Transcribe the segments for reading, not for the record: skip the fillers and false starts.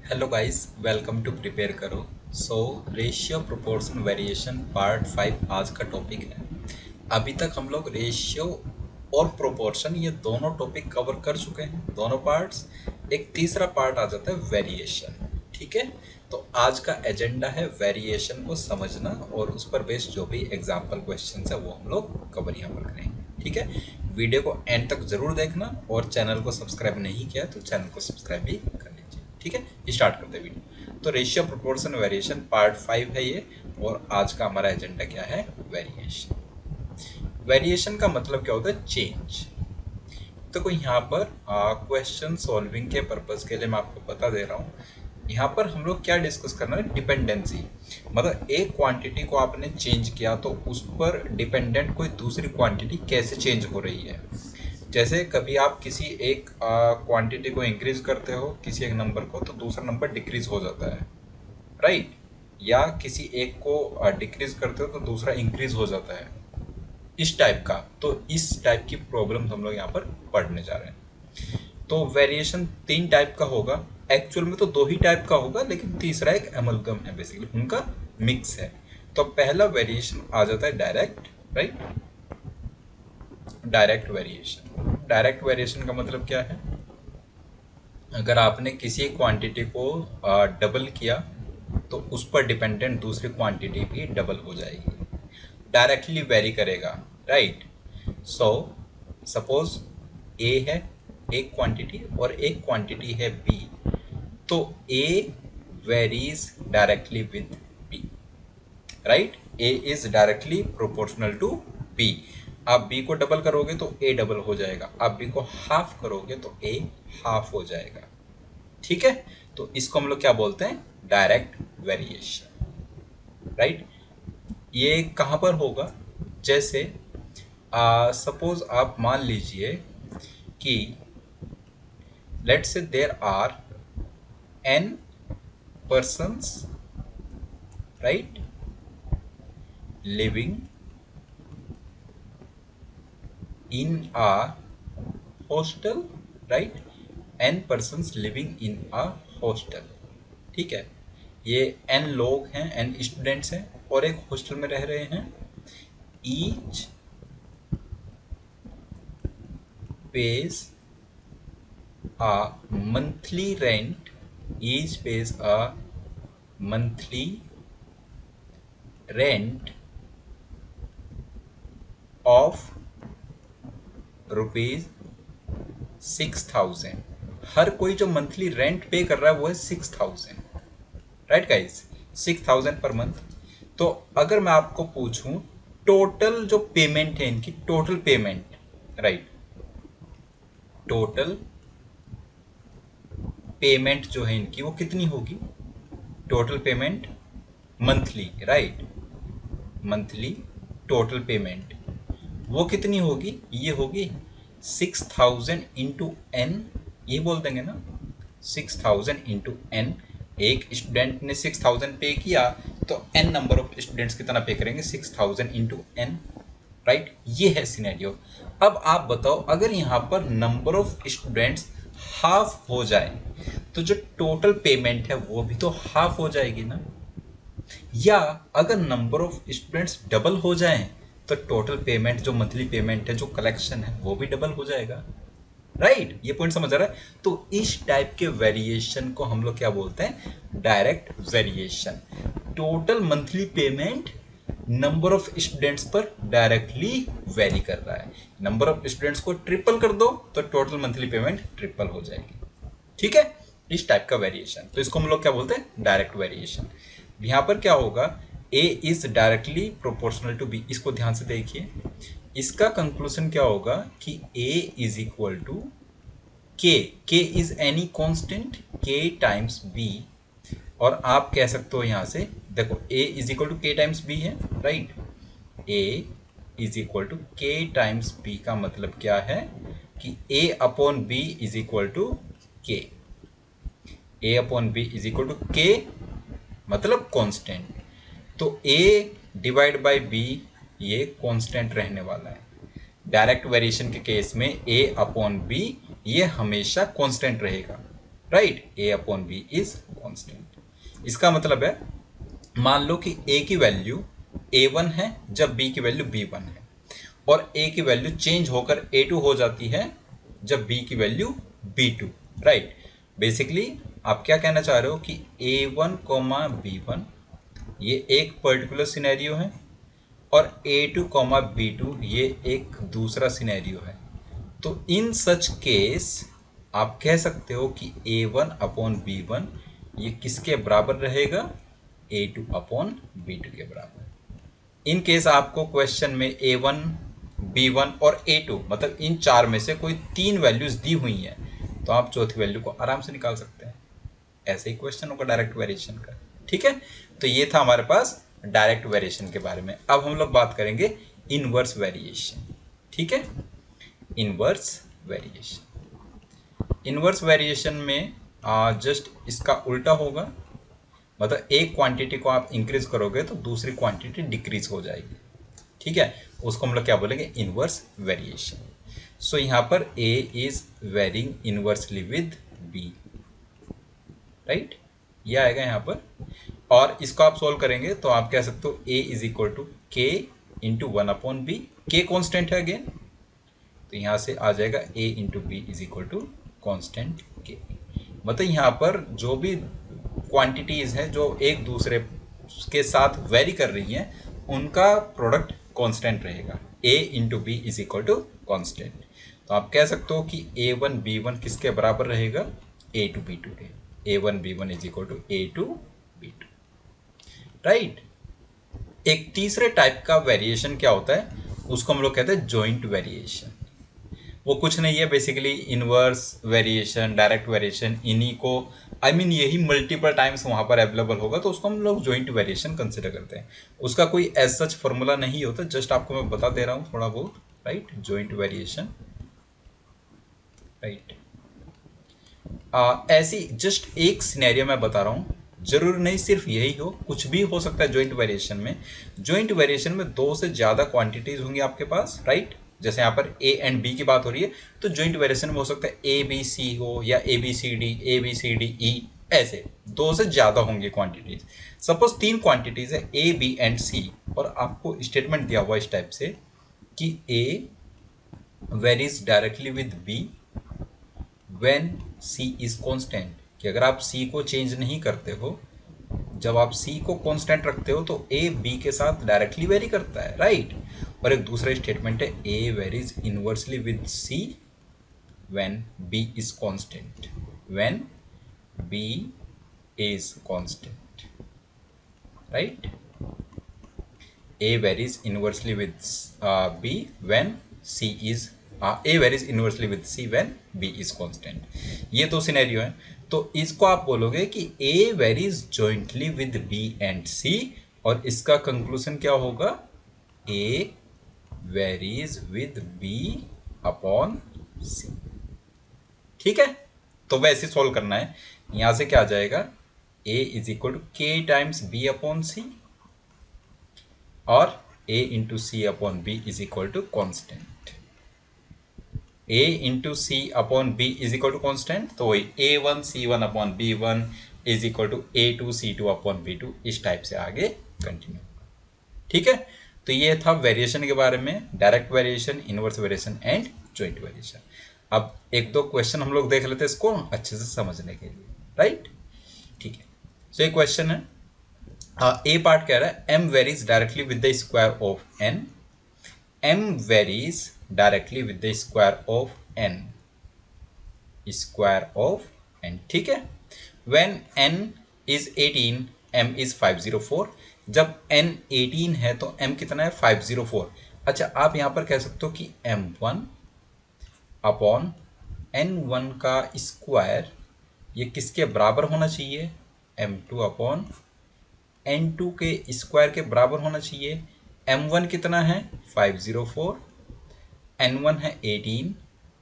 Hello guys, welcome to prepare करो। So ratio proportion variation part 5 आज का topic है। अभी तक हम लोग रेशियो और प्रोपोर्शन ये दोनों टॉपिक कवर कर चुके हैं, दोनों पार्ट्स। एक तीसरा पार्ट आ जाता है वेरिएशन। ठीक है, तो आज का एजेंडा है वेरिएशन को समझना और उस पर बेस्ड जो भी एग्जाम्पल क्वेश्चन है वो हम लोग कवर यहाँ पर करेंगे। ठीक है, वीडियो को एंड तक जरूर देखना और चैनल को सब्सक्राइब नहीं किया तो चैनल को सब्सक्राइब भी कर लीजिए। ठीक है, स्टार्ट करते हैं वीडियो। तो रेशियो प्रोपोर्शन वेरिएशन पार्ट 5 है ये, और आज का हमारा एजेंडा क्या है? वेरिएशन। वेरिएशन का मतलब क्या होता है? चेंज। तो कोई यहाँ पर क्वेश्चन सॉल्विंग के पर्पज के लिए मैं आपको बता दे रहा हूँ। यहाँ पर हम लोग क्या डिस्कस करना है? डिपेंडेंसी। मतलब एक क्वांटिटी को आपने चेंज किया तो उस पर डिपेंडेंट कोई दूसरी क्वांटिटी कैसे चेंज हो रही है। जैसे कभी आप किसी एक क्वांटिटी को इंक्रीज करते हो, किसी एक नंबर को, तो दूसरा नंबर डिक्रीज हो जाता है, राइट? या किसी एक को डिक्रीज करते हो तो दूसरा इंक्रीज हो जाता है, इस टाइप का। तो इस टाइप की प्रॉब्लम हम लोग यहाँ पर पढ़ने जा रहे हैं। तो वेरिएशन 3 टाइप का होगा। एक्चुअल में तो 2 ही टाइप का होगा, लेकिन तीसरा एक एमलगम है, बेसिकली उनका मिक्स है। तो पहला वेरिएशन आ जाता है direct, right? Direct variation. Direct variation का मतलब क्या है? अगर आपने किसी क्वांटिटी को डबल किया तो उस पर डिपेंडेंट दूसरी क्वांटिटी भी डबल हो जाएगी, डायरेक्टली वेरी करेगा, राइट? सो सपोज ए है एक क्वांटिटी और एक क्वांटिटी है बी, तो A varies directly with B, right? A is directly proportional to B. आप बी को डबल करोगे तो ए डबल हो जाएगा, आप बी को हाफ करोगे तो ए हाफ हो जाएगा। ठीक है, तो इसको हम लोग क्या बोलते हैं? Direct variation, right? ये कहां पर होगा? जैसे सपोज आप मान लीजिए कि let's say there are n persons, right, living in a hostel, right? n persons living in a hostel। ठीक है, ये n लोग हैं, n स्टूडेंट्स हैं और एक हॉस्टल में रह रहे हैं। Each pays a monthly rent, each pays a monthly rent of ₹6,000। हर कोई जो मंथली रेंट पे कर रहा है वो है 6,000, राइट गाइस? 6,000 per month. तो अगर मैं आपको पूछूं टोटल जो पेमेंट है इनकी, total payment, right, total payment जो है इनकी वो कितनी होगी? Total payment monthly, right? Monthly total payment वो कितनी होगी? ये होगी 6,000 इंटू एन, ये बोल देंगे ना, 6,000 इंटू एन। एक स्टूडेंट ने 6,000 पे किया तो एन नंबर ऑफ स्टूडेंट्स कितना पे करेंगे? 6,000 इंटू एन, राइट? ये है सिनेरियो। अब आप बताओ, अगर यहाँ पर नंबर ऑफ स्टूडेंट्स हाफ हो जाए तो जो टोटल पेमेंट है वो भी तो हाफ हो जाएगी ना? या अगर नंबर ऑफ स्टूडेंट्स डबल हो जाएं तो टोटल पेमेंट, जो मंथली पेमेंट है, जो कलेक्शन है, वो भी डबल हो जाएगा, राइट? ये पॉइंट समझ आ रहा है? तो इस टाइप के वेरिएशन को हम लोग क्या बोलते हैं? Direct variation. Total monthly payment number of students पर डायरेक्टली वेरी कर रहा है। नंबर ऑफ स्टूडेंट्स को ट्रिपल कर दो तो टोटल मंथली पेमेंट ट्रिपल हो जाएगी। ठीक है, इस टाइप का वेरिएशन, तो इसको हम लोग क्या बोलते हैं? Direct variation. यहां पर क्या होगा? A is directly proportional to B. इसको ध्यान से देखिए, इसका कंक्लूजन क्या होगा कि A is equal to K is any constant, K times B. और आप कह सकते हो यहां से, देखो A is equal to K times B है, right? A is equal to K times B का मतलब क्या है कि A upon B is equal to K. A upon B is equal to K मतलब कांस्टेंट। तो ए डिवाइड बाय बी ये constant रहने वाला है। डायरेक्ट वेरिएशन के केस में ए अपॉन बी ये हमेशा कांस्टेंट रहेगा, right, a upon b is constant. इसका मतलब है मान लो कि a की वैल्यू a1 है जब b की वैल्यू b1 है, और a की वैल्यू चेंज होकर a2 हो जाती है जब b की वैल्यू b2, राइट। बेसिकली आप क्या कहना चाह रहे हो कि a1 कोमा b1 ये एक पर्टिकुलर सिनेरियो है, और a2 कोमा b2 ये एक दूसरा सिनेरियो है। तो इन सच केस आप कह सकते हो कि a1 अपॉन b1 ये किसके बराबर रहेगा, a2 अपॉन b2 के बराबर। इन केस आपको क्वेश्चन में a1 b1 और a2 मतलब इन चार में से कोई तीन वैल्यूज दी हुई हैं, तो आप चौथी वैल्यू को आराम से निकाल सकते हैं। ऐसे ही क्वेश्चन होगा डायरेक्ट वेरिएशन का, ठीक है। तो ये था हमारे पास डायरेक्ट वेरिएशन के बारे में। अब हम लोग बात करेंगे इनवर्स वेरिएशन, ठीक है। इनवर्स वेरिएशन, इनवर्स वेरिएशन में जस्ट इसका उल्टा होगा, मतलब एक क्वांटिटी को आप इंक्रीज करोगे तो दूसरी क्वांटिटी डिक्रीज हो जाएगी, ठीक है। उसको हम लोग क्या बोलेंगे, इनवर्स वेरिएशन। सो यहाँ पर a is varying inversely with b, right, ये आएगा यहाँ पर। और इसको आप सोल्व करेंगे तो आप कह सकते हो a is equal to k into one upon b, k constant है अगेन, तो यहाँ से आ जाएगा a into b is equal to constant k। मतलब यहाँ पर जो भी क्वांटिटीज हैं जो एक दूसरे के साथ वेरी कर रही हैं, उनका प्रोडक्ट कांस्टेंट रहेगा, a into b is equal to constant. तो आप कह सकते हो कि a1 b1 किसके बराबर रहेगा, a2 b2 के, a1 b1 is equal to a2 b2, right. एक तीसरे टाइप का वेरिएशन क्या होता है, उसको हम लोग कहते हैं जॉइंट वेरिएशन। वो कुछ नहीं है, basically inverse variation, direct variation, इन्हीं को यही मल्टीपल टाइम्स वहाँ पर अवेलेबल होगा, तो उसको हम लोग जॉइंट वेरिएशन कंसिडर करते हैं। उसका कोई एज सच फॉर्मूला नहीं होता, जस्ट आपको मैं बता दे रहा हूँ थोड़ा बहुत, राइट। Joint variation, right. ऐसी जस्ट एक सिनेरियो मैं बता रहा हूँ, जरूर नहीं सिर्फ यही हो, कुछ भी हो सकता है जॉइंट वेरिएशन में। जॉइंट वेरिएशन में दो से ज़्यादा क्वांटिटीज होंगी आपके पास, राइट। जैसे यहाँ पर ए एंड बी की बात हो रही है, तो जॉइंट वेरिएशन में हो सकता है ए बी सी हो, या A B C D E, ऐसे दो से ज़्यादा होंगी क्वांटिटीज। सपोज तीन क्वांटिटीज है ए बी एंड सी, और आपको स्टेटमेंट दिया हुआ इस टाइप से कि A varies directly with B when c is constant, कि अगर आप c को चेंज नहीं करते हो, जब आप c को कांस्टेंट रखते हो तो a b के साथ डायरेक्टली वेरी करता है, राइट। और एक दूसरा स्टेटमेंट है a varies inversely with c when b is constant, when b is constant, right. a varies inversely with b when c is a varies inversely with c when b is constant। ये दो scenario है, तो इसको आप बोलोगे कि a varies jointly with b and c, और इसका कंक्लूजन क्या होगा, a varies with b upon c, ठीक है। तो वैसे सॉल्व करना है, यहां से क्या आ जाएगा, a is equal to k times b upon c, और a into c upon B is equal to constant, a into c upon B is equal to constant, तो वही a1 c1 upon b1 is equal to a2 c2 upon b2, इस type से आगे continue, ठीक है। तो ये था वेरिएशन के बारे में, direct variation, inverse variation and joint variation. अब एक दो क्वेश्चन हम लोग देख लेते हैं इसको अच्छे से समझने के लिए, राइट, ठीक है। सो ये क्वेश्चन है, ए पार्ट कह रहा है m varies directly with the square of n, m varies directly with the square of n, square of n, ठीक है। When n is 18 m is 504, जब n 18 है तो m कितना है, 504। अच्छा, आप यहां पर कह सकते हो कि m1 अपॉन n1 का स्क्वायर ये किसके बराबर होना चाहिए, m2 अपॉन n2 के स्क्वायर के बराबर होना चाहिए। m1 कितना है, 504, n1 है 18,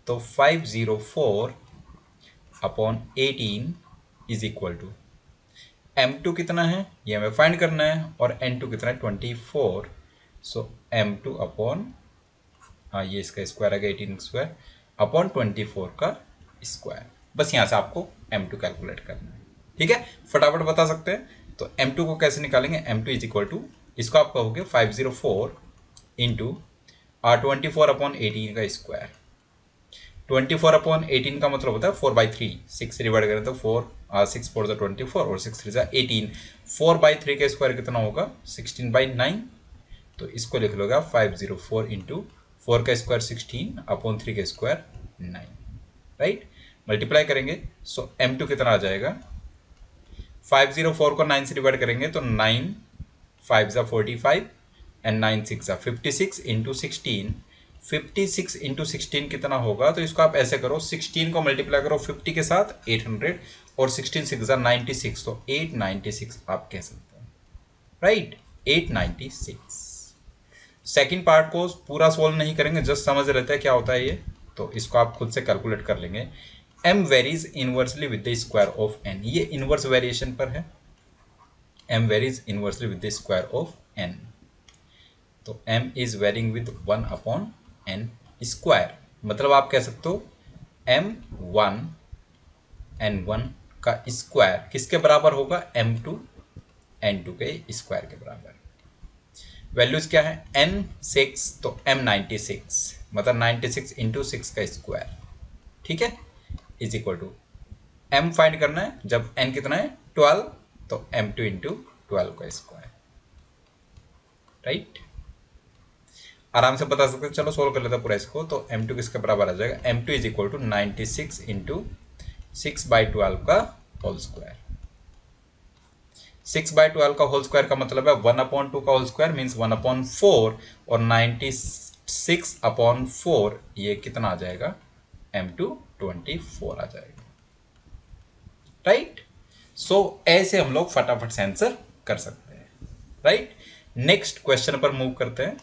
तो 504 upon 18 is equal to m2 कितना है, ये हमें फाइंड करना है, और n2 कितना है 24, सो m2 अपॉन, हाँ ये इसका स्क्वायर आ गया 18 स्क्वायर अपॉन 24 का स्क्वायर। बस यहाँ से आपको m2 कैलकुलेट करना है। ठीक है, फटाफट बता सकते हैं। तो m2 को कैसे निकालेंगे, m2 इज इक्वल टू, इसको आप कहोगे 504 इंटू 24/18 का स्क्वायर। 24/18 का मतलब होता है 4/3, 6 से डिवाइड करें तो 6 4 24 और 6 3 18। 4/3 का स्क्वायर कितना होगा, 16/9। तो इसको लिख लोगे आप 504 इंटू 4 का स्क्वायर 16/3 का स्क्वायर 9, राइट। मल्टीप्लाई करेंगे सो m2 कितना आ जाएगा, 504 को 9 से डिवाइड करेंगे तो 9 5 ज़ा 45 एंड 9 6 ज़ा 56 इंटू 16। 56 इंटू 16 कितना होगा, तो इसको आप ऐसे करो, 16 को मल्टीप्लाई करो 50 के साथ 800 और 16 6 ज़ा 96, तो 896 आप कह सकते हैं, राइट, 896। सेकेंड पार्ट को पूरा सोल्व नहीं करेंगे, जस्ट समझ लेते हैं क्या होता है ये, तो इसको आप खुद से कैलकुलेट कर लेंगे। m varies inversely with the square of n, ये इनवर्स वेरिएशन पर है। m varies inversely with the square of n, तो m is varying with 1/n square, मतलब आप कह सकते हो m1 n1 का स्क्वायर किसके बराबर होगा, m2 n2 के स्क्वायर के बराबर। वैल्यूज क्या है, n6 तो m96, मतलब 96 इंटू 6 का स्क्वायर, ठीक है, is equal to m find करना है, जब n कितना है 12, तो m2 इंटू 12 का स्क्वायर, राइट। आराम से बता सकते हैं, चलो सोल्व कर लेते हैं पूरा इसको। तो m2 किसके बराबर आ जाएगा, m2 is equal to 96 into 6/12 का होल स्क्वायर। 6/12 का होल स्क्वायर का मतलब है 1/2 का होल स्क्वायर मीन्स 1/4, और 96/4 ये कितना आ जाएगा, m2 24 आ जाएगा, राइट। सो ऐसे हम लोग फटाफट से आंसर कर सकते हैं, राइट। नेक्स्ट क्वेश्चन पर मूव करते हैं।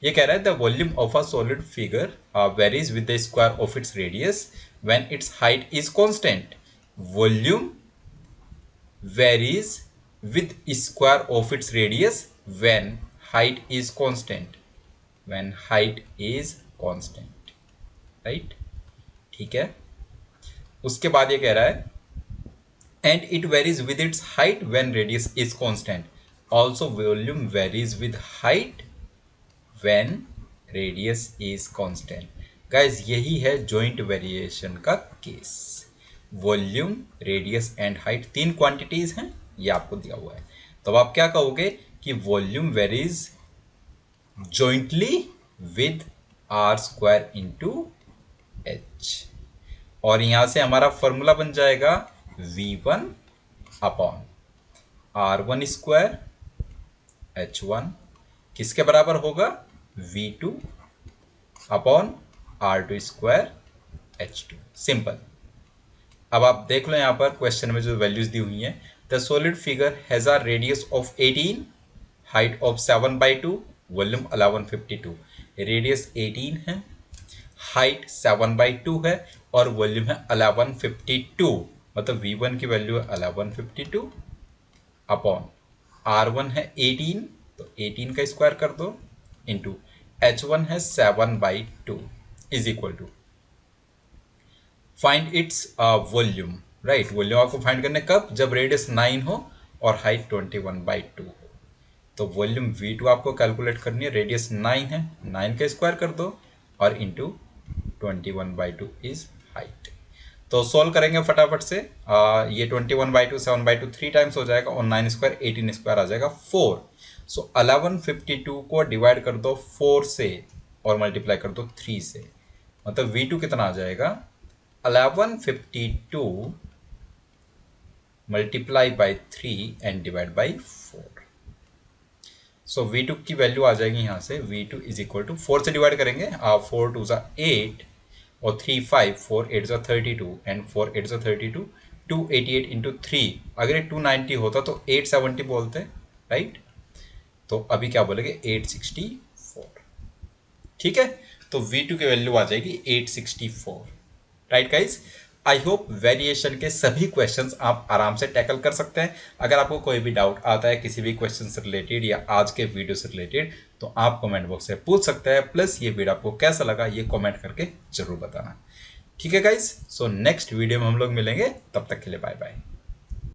ये कह रहा है the volume of a solid figure varies with the square of its radius when it's height is constant. Volume varies with square of its radius when height is constant, when height is constant, right, ठीक है। उसके बाद ये कह रहा है and it varies with its height when radius is constant, also volume varies with height when radius is constant। guys यही है joint variation का case. Volume, radius and height तीन क्वांटिटीज हैं, ये आपको दिया हुआ है, तो आप क्या कहोगे कि volume varies jointly with r square into h, और यहां से हमारा फॉर्मूला बन जाएगा v1 upon r1 square h1 किसके बराबर होगा, v2 upon r2 square h2। Simple. अब आप देख लो यहाँ पर क्वेश्चन में जो वैल्यूज दी हुई हैं, the solid figure has a radius of 18, height of 7/2, volume 1152। Radius 18 है, हाइट 7/2 है और वॉल्यूम है 1152, मतलब v1 की वैल्यू है 1152 अपॉन r1 है 18, तो 18 का स्क्वायर कर दो इंटू h1 है 7/2 is equal to find its volume, right. Volume आपको फाइंड करने कब, जब रेडियस 9 हो और हाइट 21/2 हो। तो वॉल्यूम v2 आपको कैलकुलेट करनी है, रेडियस 9 है, 9 का स्क्वायर कर दो और इंटू 21/2 इज हाइट। तो सॉल्व करेंगे फटाफट से। ये 21/2 7/2 3 टाइम्स हो जाएगा और 9 स्क्वायर 18 स्क्वायर आ जाएगा 4। सो 1152 को डिवाइड कर दो 4 से और मल्टीप्लाई कर दो 3 से, मतलब v2 कितना आ जाएगा 1152 multiply by 3 and divide by 4। So v2 की वैल्यू आ जाएगी यहाँ से, v2 इज इक्वल टू 4 से डिवाइड करेंगे, 4 2 ज़ा 8 और 3 5, 4 8 ज़ा 32 एंड 4 8 ज़ा 32, 288 इंटू 3। अगर ये 290 होता तो 870 बोलते, राइट। तो अभी क्या बोलेंगे 864, ठीक है। तो v2 की वैल्यू आ जाएगी 864, right guys. I hope variation के सभी क्वेश्चंस आप आराम से टैकल कर सकते हैं। अगर आपको कोई भी डाउट आता है किसी भी क्वेश्चन से रिलेटेड या आज के वीडियो से रिलेटेड, तो आप कमेंट बॉक्स से पूछ सकते हैं। प्लस ये वीडियो आपको कैसा लगा ये कमेंट करके जरूर बताना। ठीक है गाइस, सो नेक्स्ट वीडियो में हम लोग मिलेंगे, तब तक के लिए बाय बाय।